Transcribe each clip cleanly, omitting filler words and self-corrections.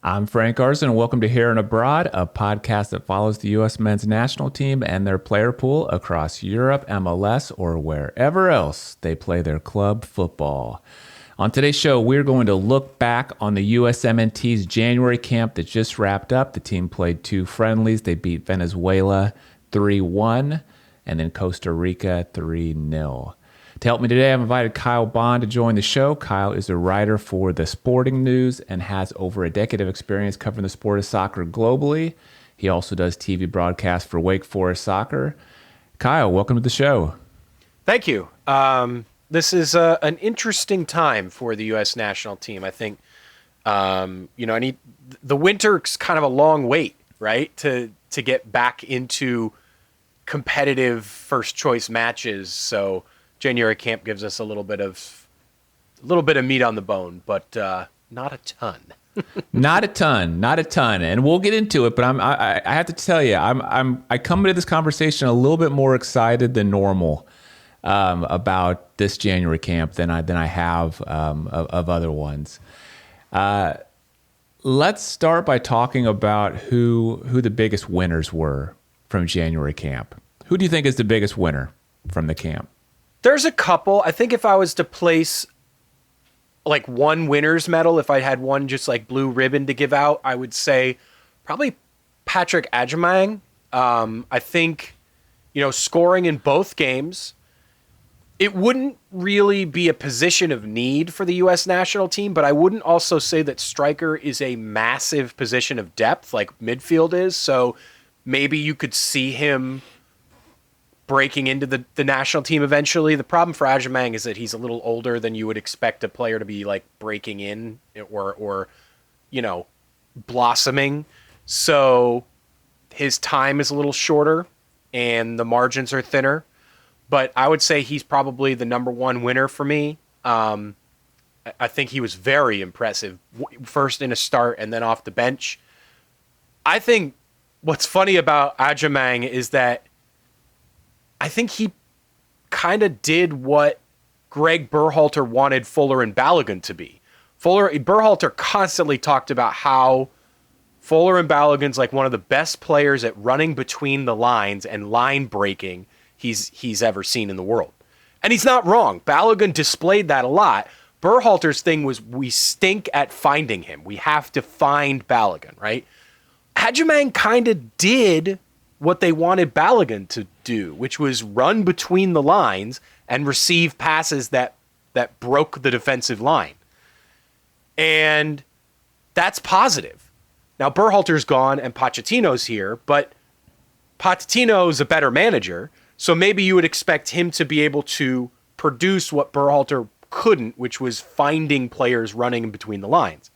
I'm Frank Arson, and welcome to Here and Abroad, a podcast that follows the U.S. men's national team and their player pool across Europe, MLS, or wherever else they play their club football. On today's show, we're going to look back on the USMNT's January camp that just wrapped up. The team played 2 friendlies. They beat Venezuela 3-1, and then Costa Rica 3-0. To help me today, I've invited Kyle Bond to join the show. Kyle is a writer for The Sporting News and has over a decade of experience covering the sport of soccer globally. He also does TV broadcasts for Wake Forest Soccer. Kyle, welcome to the show. Thank you. This is an interesting time for the U.S. national team. I think, the winter's kind of a long wait, right, to get back into competitive first choice matches. So January camp gives us a little bit of meat on the bone, but not a ton. Not a ton, and we'll get into it. But I have to tell you, I come into this conversation a little bit more excited than normal about this January camp than I have of other ones. Let's start by talking about who the biggest winners were from January camp. Who do you think is the biggest winner from the camp? There's a couple. I think if I was to place like one winner's medal, if I had one just like blue ribbon to give out, I would say probably Patrick Agyemang. I think, scoring in both games, it wouldn't really be a position of need for the U.S. national team, but I wouldn't also say that striker is a massive position of depth like midfield is. So maybe you could see him breaking into the national team eventually. The problem for Agyemang is that he's a little older than you would expect a player to be like breaking in or blossoming. So his time is a little shorter and the margins are thinner. But I would say he's probably the number one winner for me. I think he was very impressive, first in a start and then off the bench. I think what's funny about Agyemang is that I think he kind of did what Greg Berhalter wanted Fuller and Balogun to be. Berhalter constantly talked about how Fuller and Balogun's like one of the best players at running between the lines and line breaking he's ever seen in the world. And he's not wrong. Balogun displayed that a lot. Berhalter's thing was we stink at finding him. We have to find Balogun, right? Agyemang kind of did what they wanted Balogun to do, which was run between the lines and receive passes that broke the defensive line. And that's positive. Now, Berhalter's gone and Pochettino's here, but Pochettino's a better manager, so maybe you would expect him to be able to produce what Berhalter couldn't, which was finding players running in between the lines.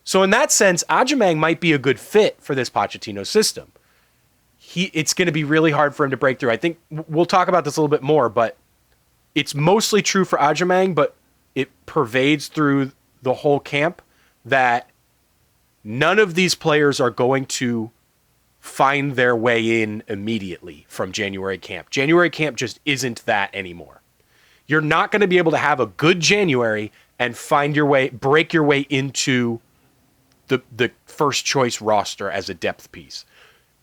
So in that sense, Agyemang might be a good fit for this Pochettino system. It's going to be really hard for him to break through. I think we'll talk about this a little bit more, but it's mostly true for Agyemang, but it pervades through the whole camp that none of these players are going to find their way in immediately from January camp. January camp just isn't that anymore. You're not going to be able to have a good January and break your way into the first choice roster as a depth piece.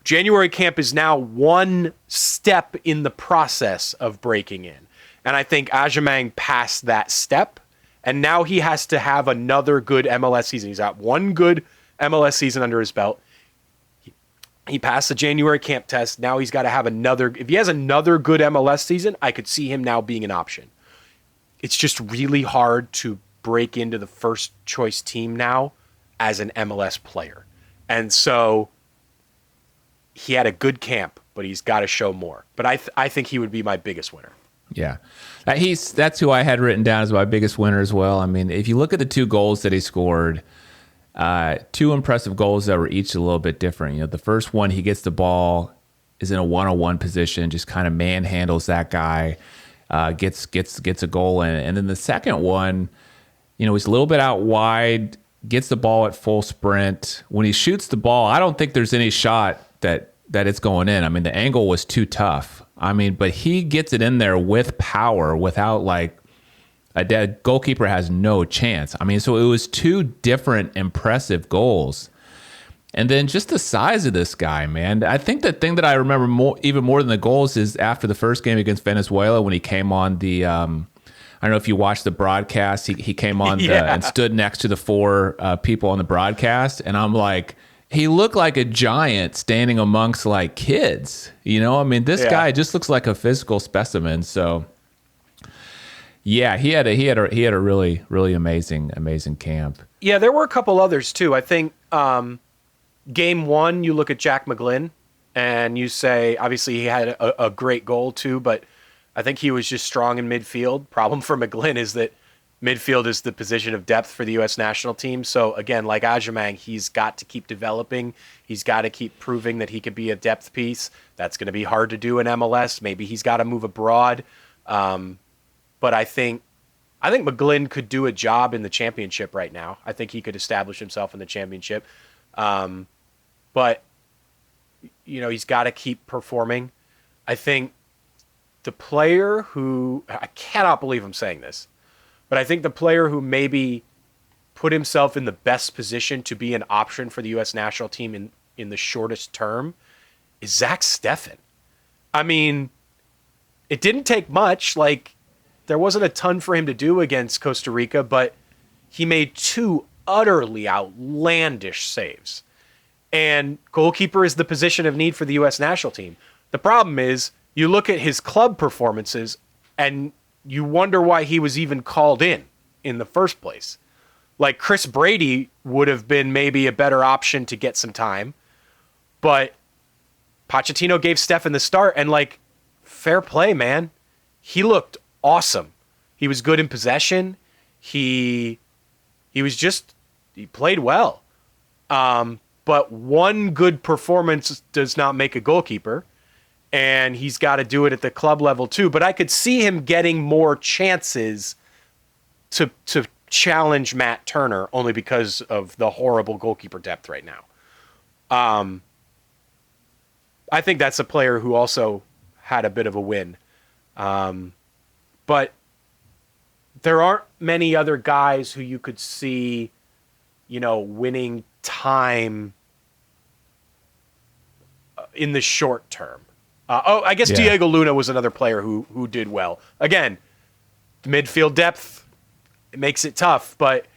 January camp is now one step in the process of breaking in. And I think Agyemang passed that step, and now he has to have another good MLS season. He's got one good MLS season under his belt. He passed the January camp test. Now he's got to have another. If he has another good MLS season, I could see him now being an option. It's just really hard to break into the first choice team now as an MLS player. And so he had a good camp, but he's got to show more. But I think he would be my biggest winner. Yeah, that's who I had written down as my biggest winner as well. I mean, if you look at the 2 goals that he scored, 2 impressive goals that were each a little bit different. The first one, he gets the ball, is in a one-on-one position, just kind of manhandles that guy, gets a goal in. And then the second one, he's a little bit out wide, gets the ball at full sprint. When he shoots the ball, I don't think there's any shot that it's going in. I mean, the angle was too tough. But he gets it in there with power without a dead goalkeeper has no chance. So it was 2 different impressive goals And then just the size of this guy, man. I think the thing that I remember even more than the goals is after the first game against Venezuela when he came on the I don't know if you watched the broadcast. He came on and stood next to the four people on the broadcast, and I'm like, he looked like a giant standing amongst like kids. You know, I mean, this guy just looks like a physical specimen. So, yeah, he had a really amazing camp. Yeah, there were a couple others too. I think game one, you look at Jack McGlynn, and you say obviously he had a great goal too, but I think he was just strong in midfield. Problem for McGlynn is that midfield is the position of depth for the U.S. national team. So again, like Ajamang, he's got to keep developing. He's got to keep proving that he could be a depth piece. That's going to be hard to do in MLS. Maybe he's got to move abroad. But I think McGlynn could do a job in the championship right now. I think he could establish himself in the championship. But, you know, he's got to keep performing. I think the player who, I cannot believe I'm saying this, but I think the player who maybe put himself in the best position to be an option for the U.S. national team in the shortest term is Zach Steffen. I mean, it didn't take much. Like, there wasn't a ton for him to do against Costa Rica, but he made two utterly outlandish saves. And goalkeeper is the position of need for the U.S. national team. The problem is, you look at his club performances and you wonder why he was even called in the first place. Like, Chris Brady would have been maybe a better option to get some time, but Pochettino gave Steffen the start, and like, fair play, man. He looked awesome. He was good in possession. He played well. But one good performance does not make a goalkeeper, and he's got to do it at the club level too. But I could see him getting more chances to challenge Matt Turner only because of the horrible goalkeeper depth right now. I think that's a player who also had a bit of a win. But there aren't many other guys who you could see, you know, winning time in the short term. I guess Diego Luna was another player who did well. Again, midfield depth, it makes it tough, but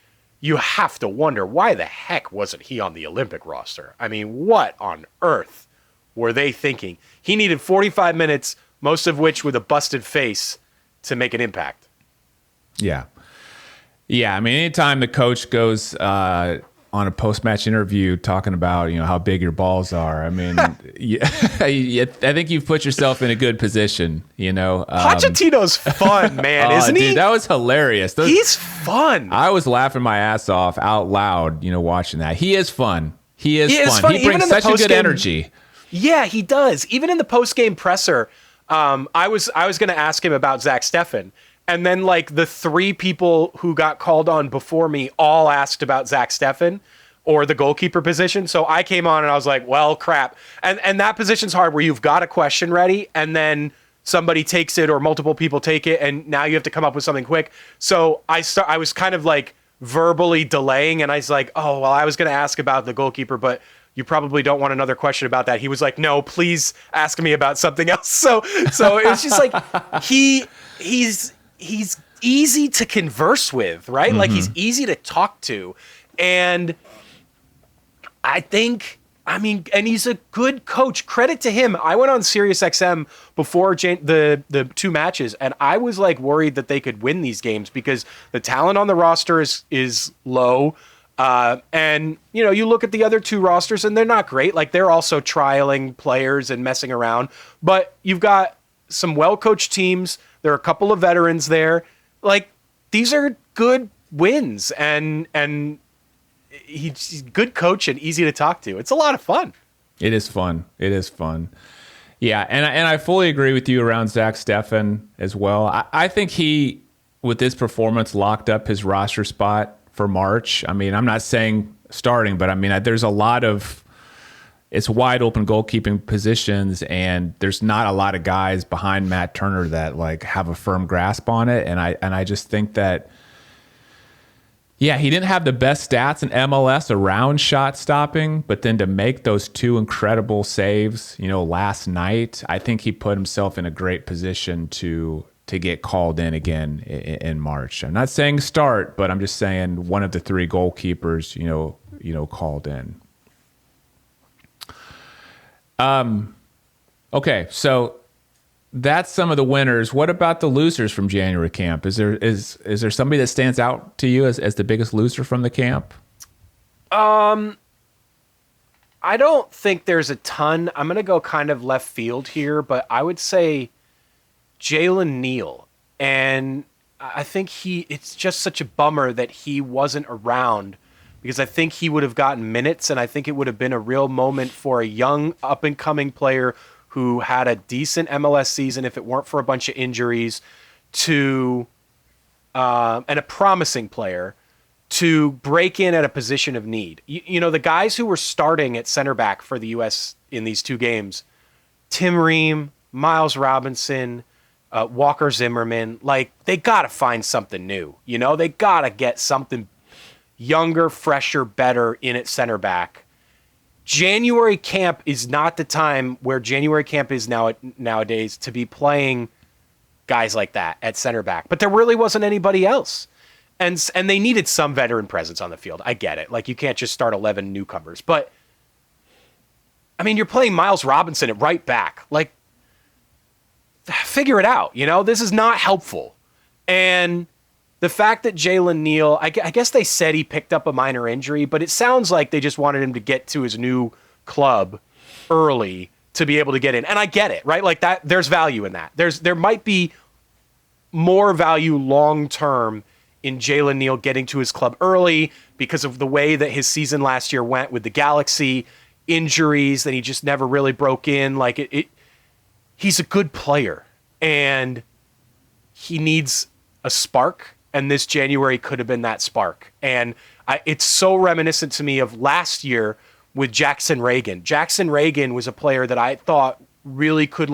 you have to wonder, why the heck wasn't he on the Olympic roster? I mean, what on earth were they thinking? He needed 45 minutes, most of which with a busted face, to make an impact. Yeah. Yeah, I mean, anytime the coach goes on a post-match interview talking about, you know, how big your balls are, I mean, I think you've put yourself in a good position, you know. Pochettino's fun, man, isn't he? Dude, that was hilarious. He's fun. I was laughing my ass off out loud, you know, watching that. He is fun. He is fun. He brings such a good energy. Yeah, he does. Even in the post-game presser, I was going to ask him about Zach Steffen. And then, like, the three people who got called on before me all asked about Zach Steffen or the goalkeeper position. So I came on and I was like, well, crap. And that position's hard, where you've got a question ready and then somebody takes it or multiple people take it, and now you have to come up with something quick. So I was kind of like verbally delaying, and I was like, oh, well, I was going to ask about the goalkeeper, but you probably don't want another question about that. He was like, no, please ask me about something else. So it's just like he's easy to converse with, right? Mm-hmm. Like, he's easy to talk to. And and he's a good coach. Credit to him. I went on SiriusXM before the two matches, and I was like worried that they could win these games because the talent on the roster is low. And, you know, you look at the other two rosters and they're not great. Like, they're also trialing players and messing around. But you've got some well-coached teams. There are a couple of veterans there. Like, these are good wins, and he's a good coach and easy to talk to. It's a lot of fun. It is fun. Yeah, and I fully agree with you around Zach Steffen as well. I think he, with this performance, locked up his roster spot for March. I mean, I'm not saying starting, but I mean, there's a lot of, it's wide open goalkeeping positions, and there's not a lot of guys behind Matt Turner that like have a firm grasp on it. And I just think that, Yeah, he didn't have the best stats in MLS around shot stopping, but then to make those two incredible saves, last night, I think he put himself in a great position to get called in again in March. I'm not saying start, but I'm just saying one of the three goalkeepers, called in. Okay, so that's some of the winners. What about the losers from January camp? Is there somebody that stands out to you as the biggest loser from the camp? I don't think there's a ton. I'm going to go kind of left field here, but I would say Jalen Neal. And I think it's just such a bummer that he wasn't around, because I think he would have gotten minutes, and I think it would have been a real moment for a young up-and-coming player who had a decent MLS season, if it weren't for a bunch of injuries, and a promising player to break in at a position of need. The guys who were starting at center back for the U.S. in these two games, Tim Ream, Miles Robinson, Walker Zimmerman, they got to find something new. They got to get something younger, fresher, better in at center back. January camp is not the time where January camp is nowadays to be playing guys like that at center back. But there really wasn't anybody else. And they needed some veteran presence on the field. I get it. You can't just start 11 newcomers. But, I mean, you're playing Miles Robinson at right back. Figure it out. This is not helpful. And the fact that Jalen Neal, I guess they said he picked up a minor injury, but it sounds like they just wanted him to get to his new club early to be able to get in. And I get it, right? That there's value in that. There might be more value long-term in Jalen Neal getting to his club early because of the way that his season last year went with the Galaxy, injuries, that he just never really broke in. He's a good player, and he needs a spark. And this January could have been that spark. And it's so reminiscent to me of last year with Jackson Reagan. Jackson Reagan was a player that I thought really could,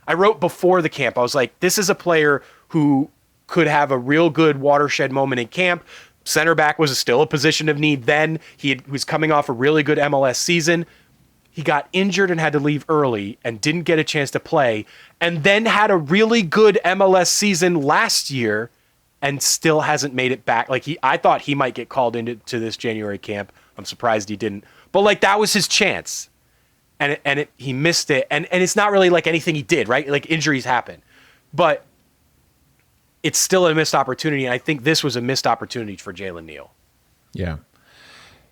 I wrote before the camp, I was like, this is a player who could have a real good watershed moment in camp. Center back was still a position of need then. He was coming off a really good MLS season. He got injured and had to leave early and didn't get a chance to play, and then had a really good MLS season last year and still hasn't made it back. I thought he might get called into this January camp. I'm surprised he didn't. But that was his chance, and he missed it. And it's not really anything he did, right? Injuries happen, but it's still a missed opportunity. And I think this was a missed opportunity for Jalen Neal. Yeah.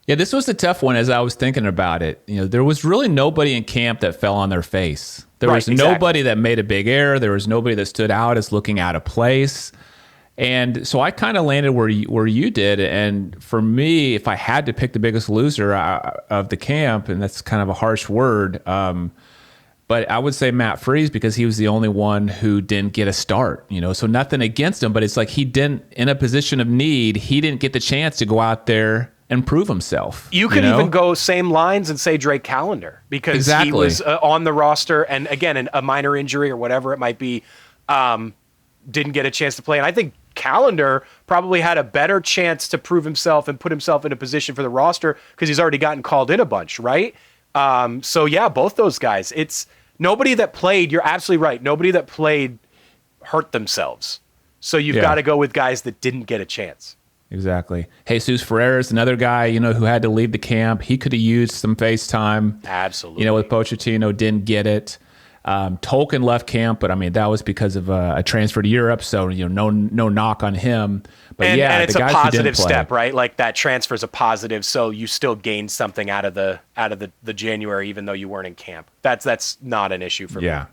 Yeah, this was a tough one as I was thinking about it. There was really nobody in camp that fell on their face. There was nobody that made a big error. There was nobody that stood out as looking out of place. And so I kind of landed where you did. And for me, if I had to pick the biggest loser of the camp, and that's kind of a harsh word, but I would say Matt Freese, because he was the only one who didn't get a start. So nothing against him, but it's he didn't, in a position of need, he didn't get the chance to go out there and prove himself. You could even go same lines and say Drake Callender, because he was on the roster, and again, a minor injury or whatever it might be, didn't get a chance to play. And I think Callender probably had a better chance to prove himself and put himself in a position for the roster because he's already gotten called in a bunch, right? So yeah, both those guys. It's nobody that played. You're absolutely right. Nobody that played hurt themselves. So you've got to go with guys that didn't get a chance. Exactly. Jesus Ferreira is another guy, who had to leave the camp. He could have used some face time. Absolutely. With Pochettino, didn't get it. Tolkien left camp, but I mean, that was because of a transfer to Europe. So, no knock on him. But and it's a positive step, right? That transfer is a positive. So you still gained something out of the January, even though you weren't in camp. That's not an issue for me. Yeah.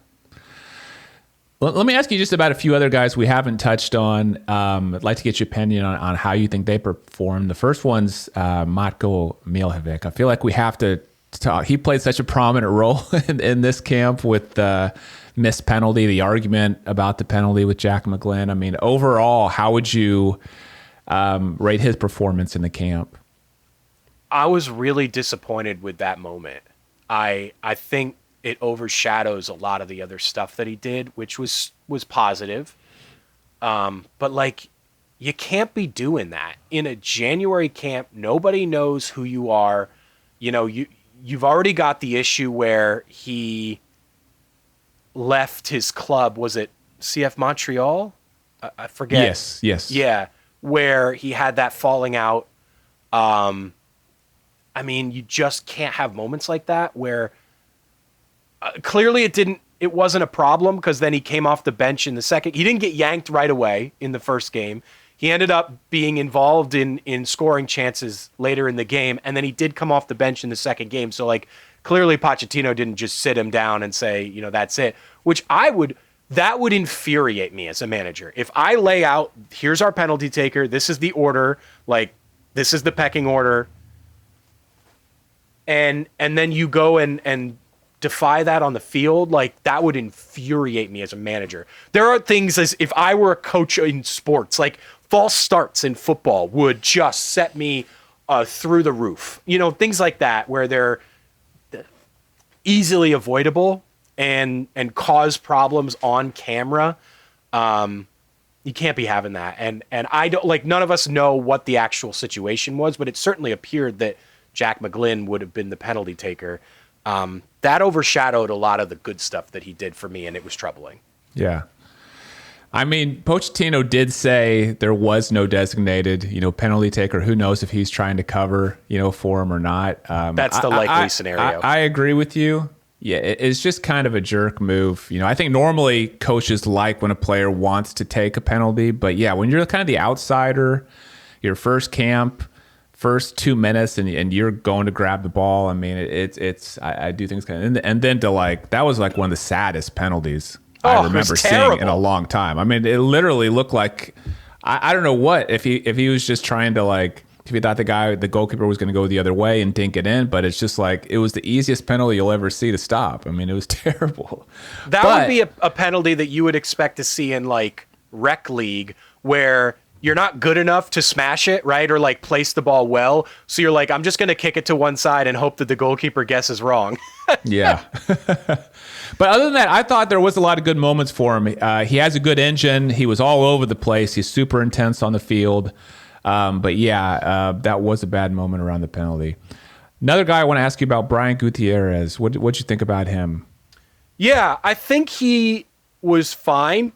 Well, let me ask you just about a few other guys we haven't touched on. I'd like to get your opinion on how you think they performed. The first one's Matko Miljevic. I feel like we have to talk. He played such a prominent role in this camp with the missed penalty, the argument about the penalty with Jack McGlynn. I mean, overall, how would you rate his performance in the camp? I was really disappointed with that moment. I think it overshadows a lot of the other stuff that he did, which was positive. But you can't be doing that in a January camp. Nobody knows who you are. You've already got the issue where he left his club. Was it CF Montreal? I forget. Yes. Yeah, where he had that falling out. I mean, you just can't have moments like that where clearly it wasn't a problem, because then he came off the bench in the second. He didn't get yanked right away in the first game. He ended up being involved in scoring chances later in the game, and then he did come off the bench in the second game. So, like, clearly Pochettino didn't just sit him down and say, that's it, which that would infuriate me as a manager. If I lay out, here's our penalty taker, this is the order, like, this is the pecking order, and then you go and defy that on the field, like, that would infuriate me as a manager. There are things, as if I were a coach in sports, like false starts in football would just set me through the roof. Things like that where they're easily avoidable and cause problems on camera. You can't be having that. And I don't, like, none of us know what the actual situation was, but it certainly appeared that Jack McGlynn would have been the penalty taker. That overshadowed a lot of the good stuff that he did for me, and it was troubling. Yeah. I mean, Pochettino did say there was no designated, penalty taker. Who knows if he's trying to cover, for him or not. That's the likely scenario. I agree with you. Yeah, it's just kind of a jerk move. I think normally coaches like when a player wants to take a penalty, but yeah, when you're kind of the outsider, your first camp, first 2 minutes, and you're going to grab the ball. I mean, I do think it's kind of, and then to, like, that was like one of the saddest penalties I remember seeing in a long time. I mean, it literally looked like, I don't know what, if he was just trying to, like, if he thought the goalkeeper was going to go the other way and dink it in, but it's just like, it was the easiest penalty you'll ever see to stop. I mean, it was terrible. That would be a penalty that you would expect to see in, like, rec league, where you're not good enough to smash it, right? Or, like, place the ball well. So you're like, I'm just going to kick it to one side and hope that the goalkeeper guesses wrong. Yeah. But other than that, I thought there was a lot of good moments for him. He has a good engine. He was all over the place. He's super intense on the field. But yeah, that was a bad moment around the penalty. Another guy I want to ask you about, Brian Gutierrez. What'd you think about him? Yeah, I think he was fine.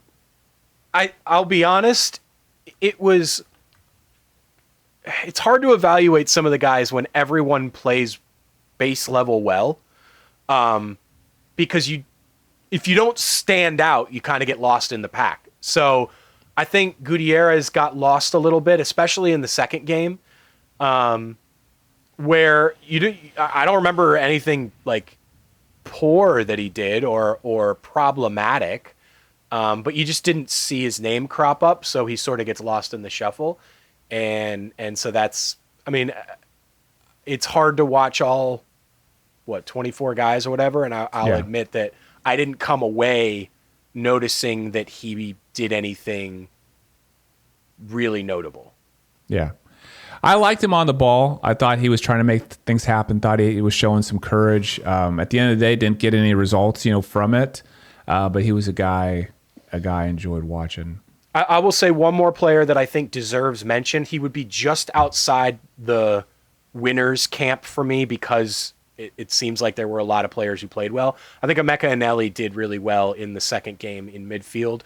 I'll be honest. It's hard to evaluate some of the guys when everyone plays base level well, because if you don't stand out, you kind of get lost in the pack. So I think Gutierrez got lost a little bit, especially in the second game, where I don't remember anything, like, poor that he did or problematic. But you just didn't see his name crop up, so he sort of gets lost in the shuffle. And so that's, I mean, it's hard to watch all, 24 guys or whatever, and I'll admit that I didn't come away noticing that he did anything really notable. Yeah. I liked him on the ball. I thought he was trying to make things happen, thought he was showing some courage. At the end of the day, didn't get any results, from it, but he was a guy I enjoyed watching. I will say one more player that I think deserves mention. He would be just outside the winners camp for me, because it seems like there were a lot of players who played well. I think Emeka Eneli did really well in the second game in midfield.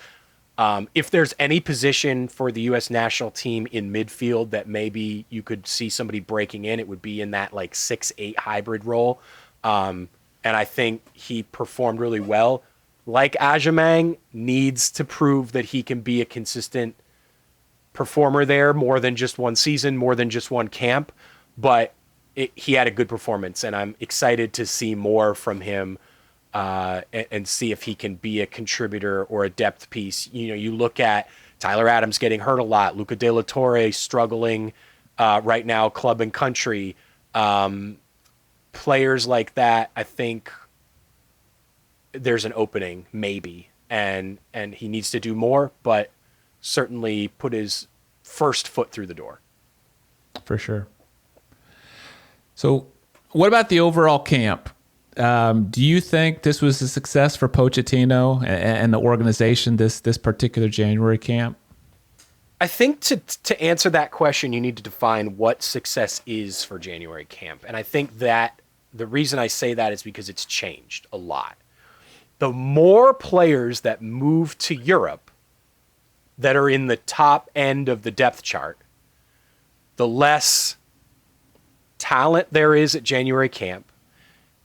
If there's any position for the U.S. national team in midfield that maybe you could see somebody breaking in, it would be in that, like, 6-8 hybrid role. And I think he performed really well. Like Ajamang, needs to prove that he can be a consistent performer there, more than just one season, more than just one camp. But he had a good performance, and I'm excited to see more from him, and see if he can be a contributor or a depth piece. You look at Tyler Adams getting hurt a lot, Luca De La Torre struggling right now, club and country. Players like that, I think there's an opening, maybe, and he needs to do more, but certainly put his first foot through the door. For sure. So what about the overall camp? Do you think this was a success for Pochettino and the organization, this particular January camp? I think to answer that question, you need to define what success is for January camp. And I think that the reason I say that is because it's changed a lot. The more players that move to Europe that are in the top end of the depth chart, the less talent there is at January camp.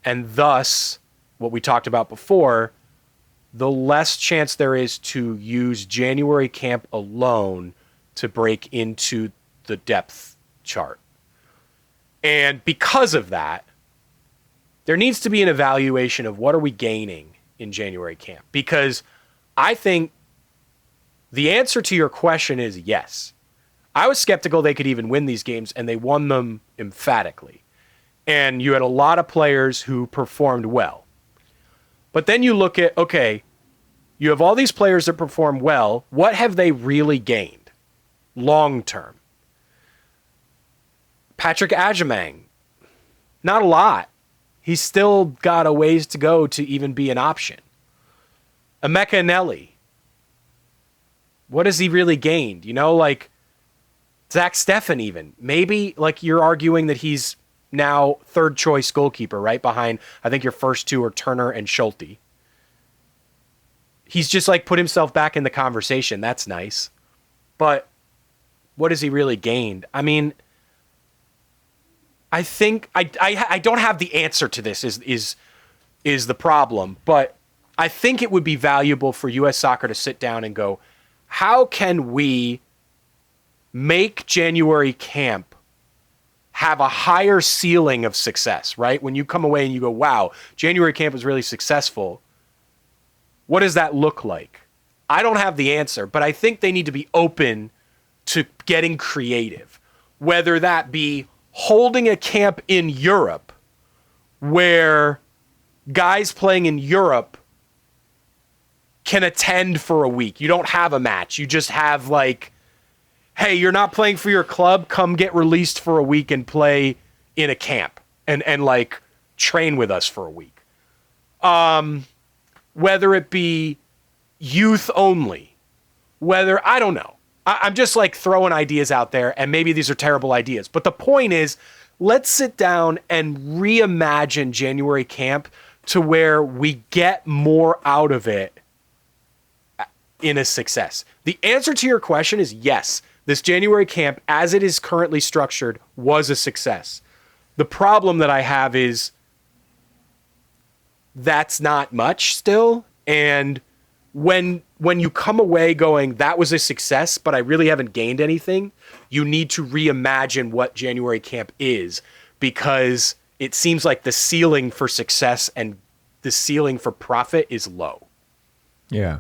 And thus, what we talked about before, the less chance there is to use January camp alone to break into the depth chart. And because of that, there needs to be an evaluation of what are we gaining in January camp. Because I think the answer to your question is yes. I was skeptical they could even win these games, and they won them emphatically. And you had a lot of players who performed well. But then you look at, okay, you have all these players that perform well. What have they really gained long term? Patrick Agyemang, not a lot. He's still got a ways to go to even be an option. Emeka Nelly, what has he really gained? You know, like Zach Steffen even. Maybe like you're arguing that he's now third choice goalkeeper, right behind, I think your first two are Turner and Schulte. He's just like put himself back in the conversation. That's nice. But what has he really gained? I mean, I think I don't have the answer to this is the problem, but I think it would be valuable for US Soccer to sit down and go, how can we make January camp have a higher ceiling of success, right? When you come away and you go, wow, January camp was really successful. What does that look like? I don't have the answer, but I think they need to be open to getting creative, whether that be holding a camp in Europe where guys playing in Europe can attend for a week. You don't have a match. You just have like, hey, you're not playing for your club, come get released for a week and play in a camp and like train with us for a week. Whether it be youth only, whether, I don't know. I'm just like throwing ideas out there, and maybe these are terrible ideas. But the point is, let's sit down and reimagine January camp to where we get more out of it in a success. The answer to your question is yes. This January camp, as it is currently structured, was a success. The problem that I have is that's not much still. And when you come away going, that was a success, but I really haven't gained anything, you need to reimagine what January camp is, because it seems like the ceiling for success and the ceiling for profit is low. Yeah.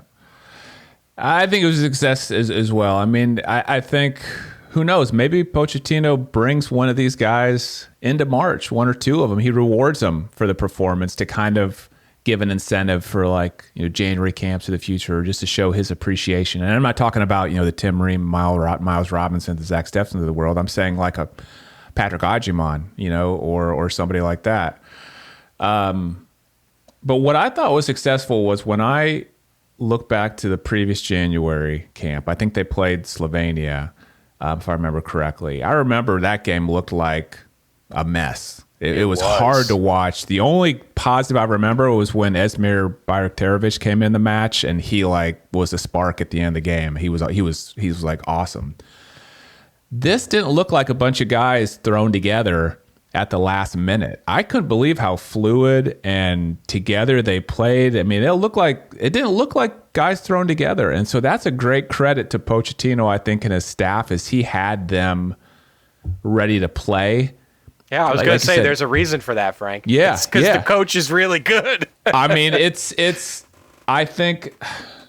I think it was a success as well. I mean, I think, who knows, maybe Pochettino brings one of these guys into March, one or two of them. He rewards them for the performance to kind of give an incentive for like, you know, January camps of the future, just to show his appreciation. And I'm not talking about, you know, the Tim Ream, Miles Robinson, the Zach Steffens of the world. I'm saying like a Patrick Agyemang, you know, or somebody like that. But what I thought was successful was when I look back to the previous January camp. I think they played Slovenia, if I remember correctly. I remember that game looked like a mess. It was hard to watch. The only positive I remember was when Esmir Bayraktarovic came in the match, and he like was a spark at the end of the game. He was like awesome. This didn't look like a bunch of guys thrown together at the last minute. I couldn't believe how fluid and together they played. I mean, it didn't look like guys thrown together. And so that's a great credit to Pochettino, I think, and his staff, is he had them ready to play. Yeah, I was going to say there's a reason for that, Frank. Yeah. It's because the coach is really good. I mean, I think,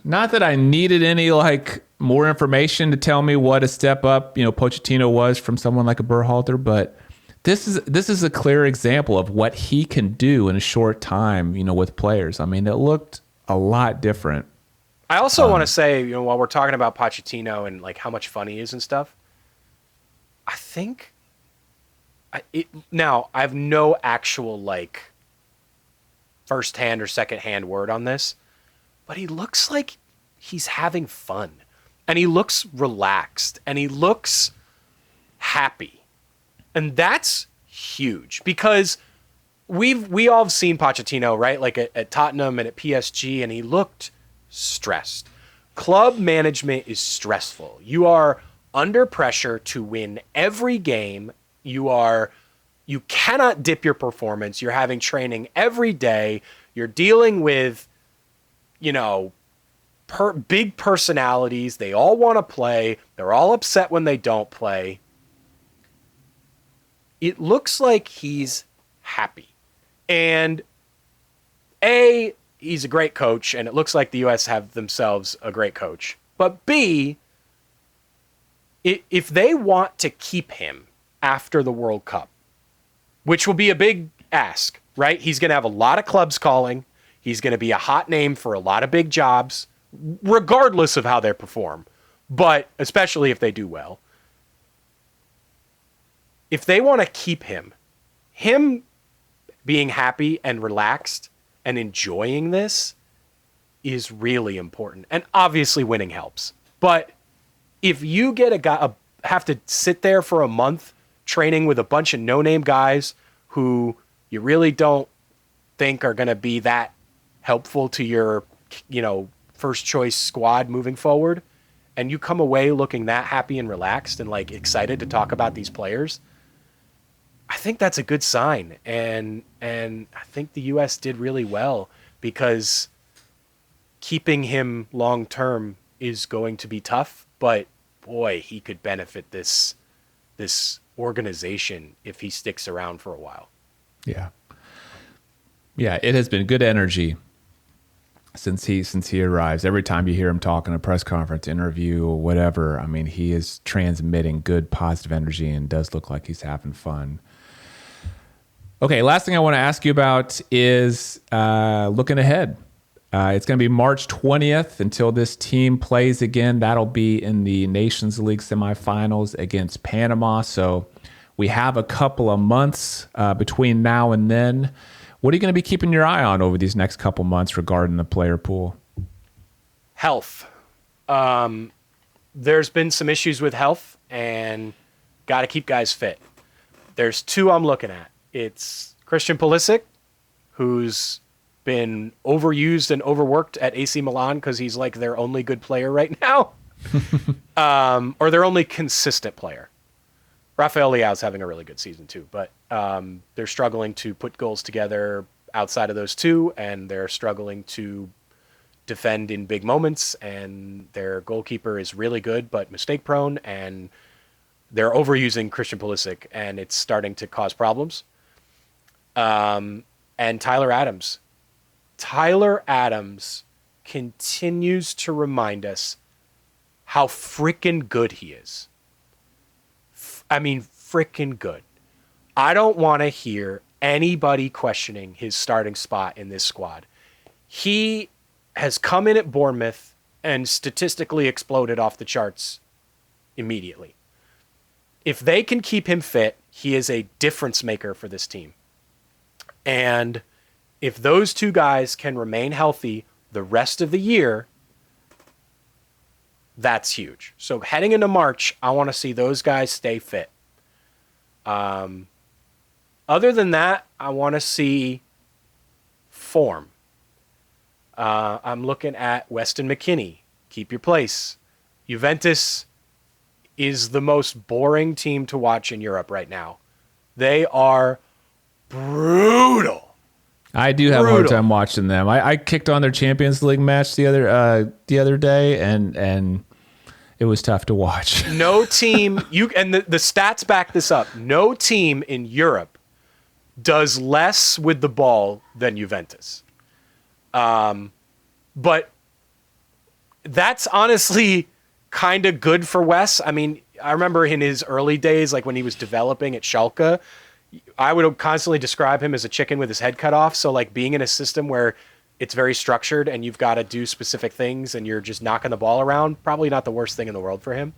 not that I needed any like more information to tell me what a step up, you know, Pochettino was from someone like a Berhalter, but this is a clear example of what he can do in a short time, you know, with players. I mean, it looked a lot different. I also want to say, you know, while we're talking about Pochettino and like how much fun he is and stuff, I think now I have no actual like first-hand or second-hand word on this, but he looks like he's having fun. and he looks relaxed, and he looks happy. And that's huge because we all have seen Pochettino, right? Like at Tottenham and at PSG, and he looked stressed. Club management is stressful. You are under pressure to win every game. You cannot dip your performance. You're having training every day. You're dealing with, big personalities. They all want to play. They're all upset when they don't play. It looks like he's happy. And he's a great coach, and it looks like the U.S. have themselves a great coach. But B, if they want to keep him after the World Cup, which will be a big ask, right? He's going to have a lot of clubs calling. He's going to be a hot name for a lot of big jobs, regardless of how they perform, but especially if they do well. If they want to keep him being happy and relaxed and enjoying this is really important. And obviously winning helps. But if you get a guy, have to sit there for a month training with a bunch of no-name guys who you really don't think are going to be that helpful to your, first choice squad moving forward, and you come away looking that happy and relaxed and like excited to talk about these players, I think that's a good sign. And I think the US did really well because keeping him long term is going to be tough, but boy, he could benefit this organization if he sticks around for a while. Yeah. Yeah, it has been good energy since he arrives. Every time you hear him talk in a press conference, interview, or whatever, I mean, he is transmitting good, positive energy and does look like he's having fun. Okay, last thing I want to ask you about is looking ahead. It's going to be March 20th until this team plays again. That'll be in the Nations League semifinals against Panama. So we have a couple of months between now and then. What are you going to be keeping your eye on over these next couple months regarding the player pool? Health. There's been some issues with health, and got to keep guys fit. There's two I'm looking at. It's Christian Pulisic, who's been overused and overworked at AC Milan because he's like their only good player right now, or their only consistent player. Rafael Leao's having a really good season too, but they're struggling to put goals together outside of those two, and they're struggling to defend in big moments, and their goalkeeper is really good but mistake prone, and they're overusing Christian Pulisic, and it's starting to cause problems. And Tyler Adams. Tyler Adams continues to remind us how freaking good he is. I mean, freaking good. I don't want to hear anybody questioning his starting spot in this squad. He has come in at Bournemouth and statistically exploded off the charts immediately. If they can keep him fit, he is a difference maker for this team. And if those two guys can remain healthy the rest of the year, that's huge. So heading into March, I want to see those guys stay fit. Other than that, I want to see form. I'm looking at Weston McKennie. Keep your place. Juventus is the most boring team to watch in Europe right now. They are brutal. I do have a hard time watching them. I kicked on their Champions League match the other day, and it was tough to watch. No team, and the stats back this up. No team in Europe does less with the ball than Juventus. But that's honestly kind of good for Wes. I mean, I remember in his early days, like when he was developing at Schalke, I would constantly describe him as a chicken with his head cut off. So like being in a system where it's very structured and you've got to do specific things and you're just knocking the ball around, probably not the worst thing in the world for him.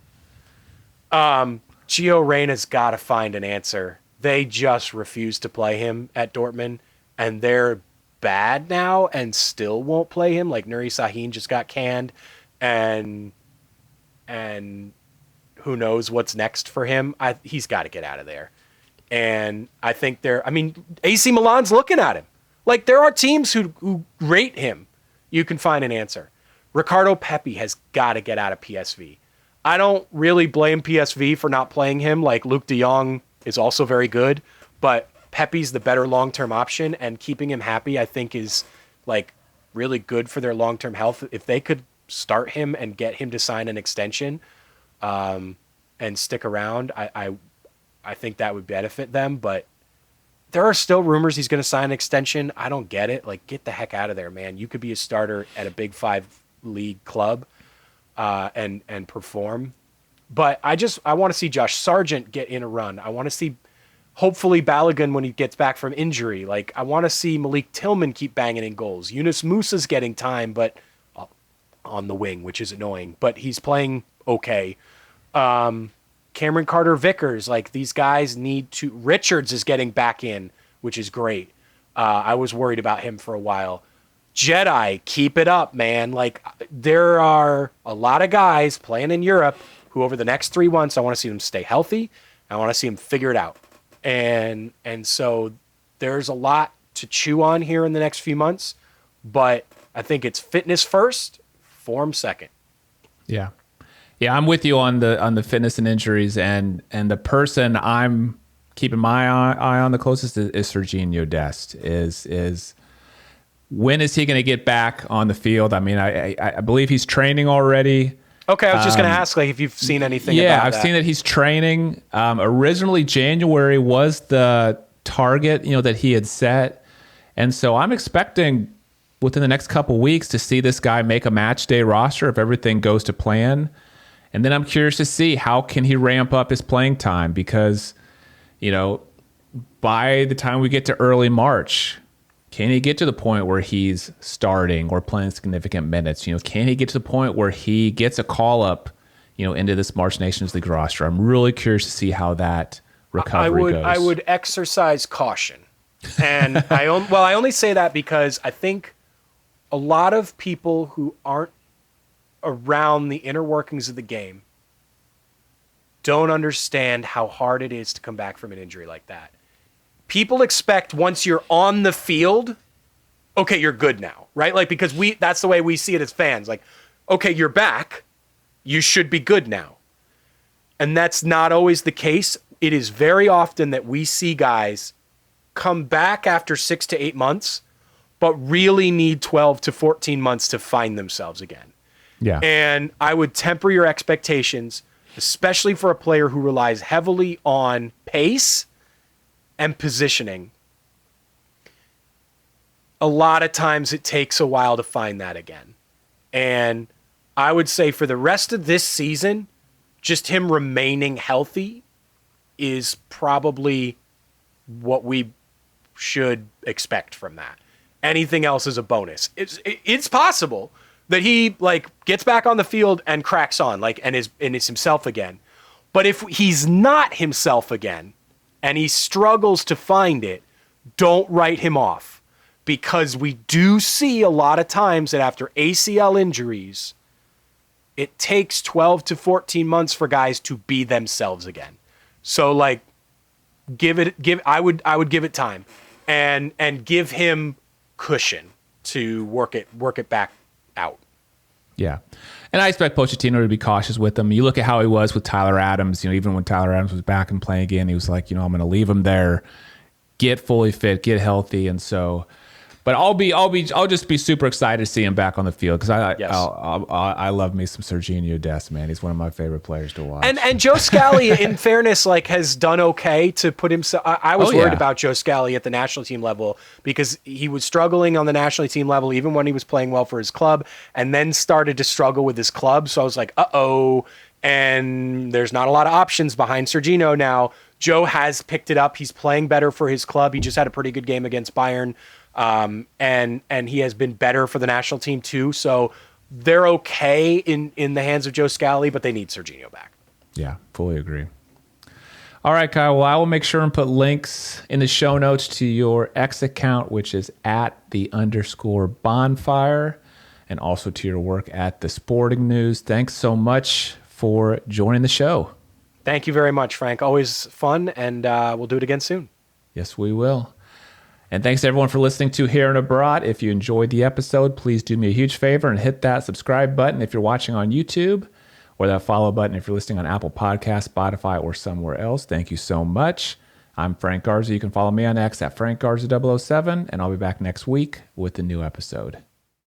Gio Reyna's got to find an answer. They just refuse to play him at Dortmund, and they're bad now and still won't play him. Like Nuri Sahin just got canned, and and who knows what's next for him. He's got to get out of there. And I think AC Milan's looking at him. Like, there are teams who rate him. You can find an answer. Ricardo Pepi has got to get out of PSV. I don't really blame PSV for not playing him. Like, Luke de Jong is also very good, but Pepe's the better long-term option, and keeping him happy, I think, is like really good for their long-term health. If they could start him and get him to sign an extension and stick around, I think that would benefit them. But there are still rumors he's going to sign an extension. I don't get it. Like, get the heck out of there, man. You could be a starter at a Big Five league club and perform. But I want to see Josh Sargent get in a run. I want to see, hopefully, Balogun when he gets back from injury. Like, I want to see Malik Tillman keep banging in goals. Yunus Musa's getting time, but on the wing, which is annoying. But he's playing okay. Cameron Carter-Vickers, like, these guys need to... Richards is getting back in, which is great. I was worried about him for a while. Jedi, keep it up, man. Like, there are a lot of guys playing in Europe who over the next 3 months, I want to see them stay healthy. I want to see them figure it out. And so there's a lot to chew on here in the next few months, but I think it's fitness first, form second. Yeah. Yeah, I'm with you on the fitness and injuries, and the person I'm keeping my eye on the closest is Serginho Dest. Is when is he going to get back on the field? I mean, I believe he's training already. Okay, I was just going to ask, like, if you've seen anything. Yeah, about I've that. seen that he's training. Originally, January was the target, that he had set, and so I'm expecting within the next couple weeks to see this guy make a match day roster if everything goes to plan. And then I'm curious to see how can he ramp up his playing time, because, by the time we get to early March, can he get to the point where he's starting or playing significant minutes? Can he get to the point where he gets a call up, into this March Nations League roster? I'm really curious to see how that recovery goes. I would exercise caution. And I only say that because I think a lot of people who aren't around the inner workings of the game don't understand how hard it is to come back from an injury like that. People expect once you're on the field, okay, you're good now, right? Like, because that's the way we see it as fans. Like, okay, you're back, you should be good now. And that's not always the case. It is very often that we see guys come back after 6 to 8 months, but really need 12 to 14 months to find themselves again. Yeah. And I would temper your expectations, especially for a player who relies heavily on pace and positioning. A lot of times it takes a while to find that again. And I would say for the rest of this season, just him remaining healthy is probably what we should expect from that. Anything else is a bonus. It's possible that he gets back on the field and cracks on and is himself again. But if he's not himself again and he struggles to find it, don't write him off, because we do see a lot of times that after ACL injuries, it takes 12 to 14 months for guys to be themselves again. So I would give it time and give him cushion to work it back out. Yeah. And I expect Pochettino to be cautious with him. You look at how he was with Tyler Adams, even when Tyler Adams was back and playing again, he was like, I'm going to leave him there, get fully fit, get healthy. And so, but I'll just be super excited to see him back on the field, because I love me some Serginho Dest, man. He's one of my favorite players to watch. And Joe Scally, in fairness, has done okay to put himself. I was worried about Joe Scally at the national team level, because he was struggling on the national team level even when he was playing well for his club, and then started to struggle with his club. So I was like, uh-oh. And there's not a lot of options behind Serginho now. Joe has picked it up. He's playing better for his club. He just had a pretty good game against Bayern. And he has been better for the national team too. So they're okay in the hands of Joe Scally, but they need Serginho back. Yeah, fully agree. All right, Kyle. Well, I will make sure and put links in the show notes to your X account, which is @_bonfire, and also to your work at The Sporting News. Thanks so much for joining the show. Thank you very much, Frank. Always fun, and we'll do it again soon. Yes, we will. And thanks to everyone for listening to Here and Abroad. If you enjoyed the episode, please do me a huge favor and hit that subscribe button if you're watching on YouTube, or that follow button if you're listening on Apple Podcasts, Spotify, or somewhere else. Thank you so much. I'm Frank Garza. You can follow me on X at FrankGarza007, and I'll be back next week with a new episode.